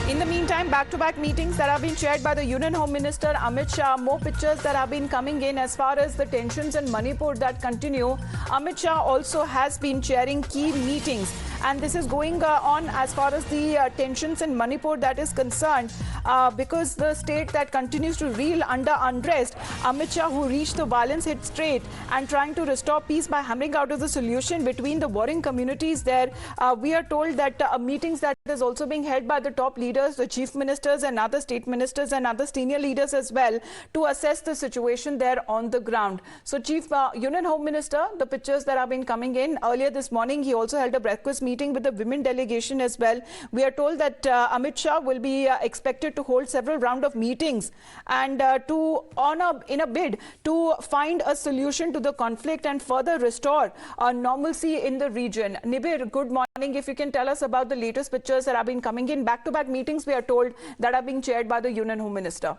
In the meantime, back-to-back meetings that have been chaired by the Union Home Minister Amit Shah, more pictures that have been coming in as far as the tensions in Manipur that continue. Amit Shah also has been chairing key meetings, and this is going on as far as the tensions in Manipur that is concerned, because the state that continues to reel under unrest. Amit Shah, who reached the violence-hit state and trying to restore peace by hammering out of the solution between the warring communities there. We are told that meetings that is also being held by the top leaders, the chief ministers and other state ministers and other senior leaders as well, to assess the situation there on the ground. So Chief Union Home Minister, the pictures that have been coming in earlier this morning, he also held a breakfast meeting with the women delegation as well. We are told that Amit Shah will be expected to hold several rounds of meetings and in a bid to find a solution to the conflict and further restore normalcy in the region. Nibir, good morning. If you can tell us about the latest pictures that have been coming in, back-to-back meetings we are told that are being chaired by the Union Home Minister.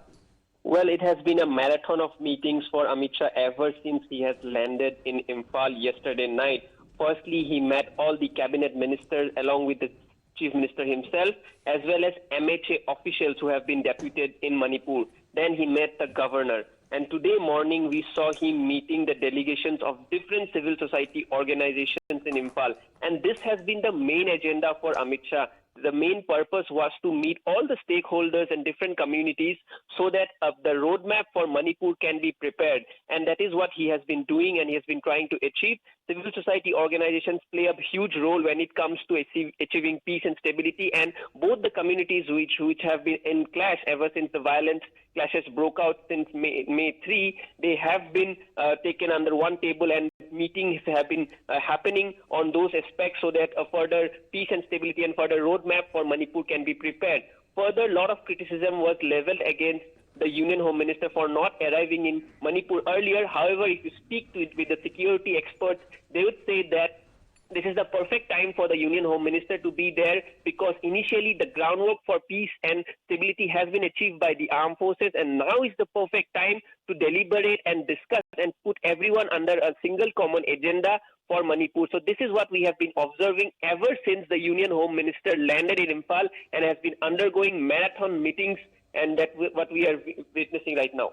Well, it has been a marathon of meetings for Amit Shah ever since he has landed in Imphal yesterday night. Firstly, he met all the cabinet ministers along with the chief minister himself, as well as MHA officials who have been deputed in Manipur. Then he met the governor. And today morning, we saw him meeting the delegations of different civil society organizations in Imphal. And this has been the main agenda for Amit Shah. The main purpose was to meet all the stakeholders and different communities so that the roadmap for Manipur can be prepared. And that is what he has been doing and he has been trying to achieve. Civil society organizations play a huge role when it comes to achieving peace and stability. And both the communities which have been in clash ever since the violent clashes broke out since May 3, they have been taken under one table, and meetings have been happening on those aspects so that a further peace and stability and further roadmap for Manipur can be prepared. Further, a lot of criticism was leveled against the Union Home Minister for not arriving in Manipur earlier. However, if you speak with the security experts, they would say that this is the perfect time for the Union Home Minister to be there, because initially the groundwork for peace and stability has been achieved by the armed forces, and now is the perfect time to deliberate and discuss and put everyone under a single common agenda for Manipur. So this is what we have been observing ever since the Union Home Minister landed in Imphal and has been undergoing marathon meetings, and that's what we are witnessing right now.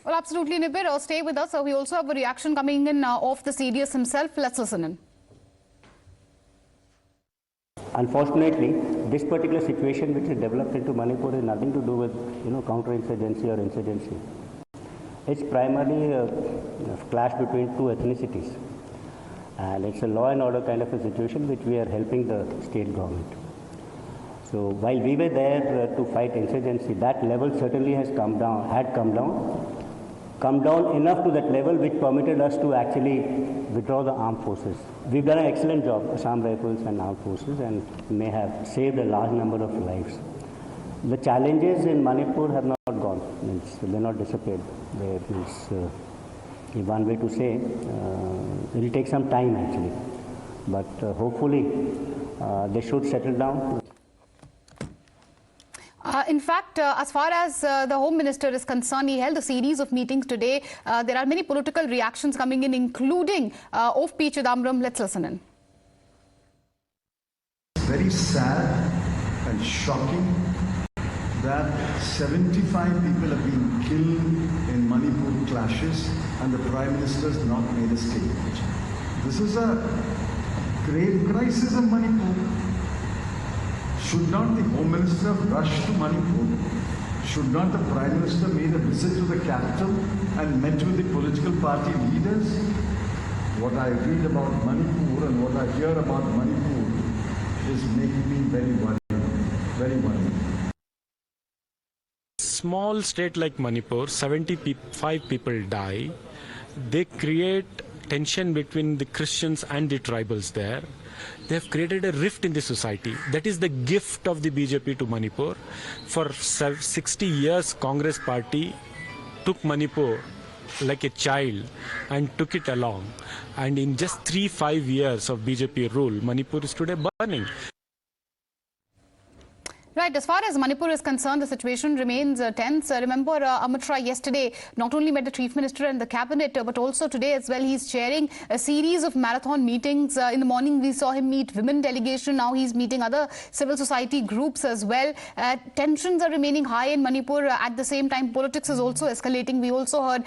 Well, absolutely, Nibir. Stay with us. We also have a reaction coming in of the CDS himself. Let's listen in. Unfortunately, this particular situation which is developed into Manipur is nothing to do with, counterinsurgency or insurgency. It's primarily a clash between two ethnicities, and it's a law and order kind of a situation which we are helping the state government. So while we were there to fight insurgency, that level certainly has come down enough to that level which permitted us to actually withdraw the armed forces. We've done an excellent job, Assam Rifles and armed forces, and may have saved a large number of lives. The challenges in Manipur have not gone, they're not disappeared. One way to say, it will take some time actually, but hopefully they should settle down. In fact, as far as the Home Minister is concerned, he held a series of meetings today. There are many political reactions coming in, including of P. Chidambaram. Let's listen in. Very sad and shocking that 75 people have been killed in Manipur clashes and the Prime Minister has not made a statement. This is a grave crisis in Manipur. Should not the Home Minister rush to Manipur? Should not the Prime Minister made a visit to the capital and met with the political party leaders? What I read about Manipur and what I hear about Manipur is making me very worried, very worried. Small state like Manipur, 75 people die. They create tension between the Christians and the tribals there. They have created a rift in the society. That is the gift of the BJP to Manipur. For 60 years, Congress party took Manipur like a child and took it along. And in just 3-5 years of BJP rule, Manipur is today burning. Right, as far as Manipur is concerned, the situation remains tense. Remember, Amit Shah yesterday not only met the Chief Minister and the Cabinet, but also today as well, he's chairing a series of marathon meetings. In the morning, we saw him meet women delegation. Now he's meeting other civil society groups as well. Tensions are remaining high in Manipur. At the same time, politics is also escalating. We also heard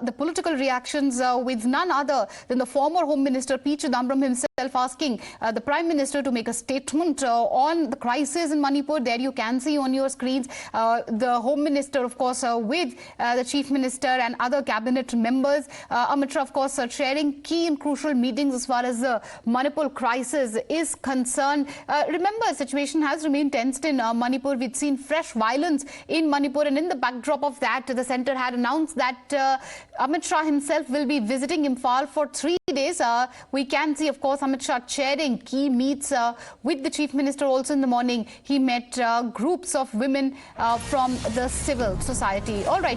the political reactions with none other than the former Home Minister P. Chidambaram himself asking the Prime Minister to make a statement on the crisis in Manipur. There you can see on your screens the Home Minister, of course, with the Chief Minister and other cabinet members. Amit Shah, of course, chairing key and crucial meetings as far as the Manipur crisis is concerned. Remember, the situation has remained tensed in Manipur. We've seen fresh violence in Manipur, and in the backdrop of that, the centre had announced that Amit Shah himself will be visiting Imphal for 3 days. We can see, of course, Amit Shah chairing key meets with the Chief Minister. Also in the morning, he met groups of women from the civil society. All right.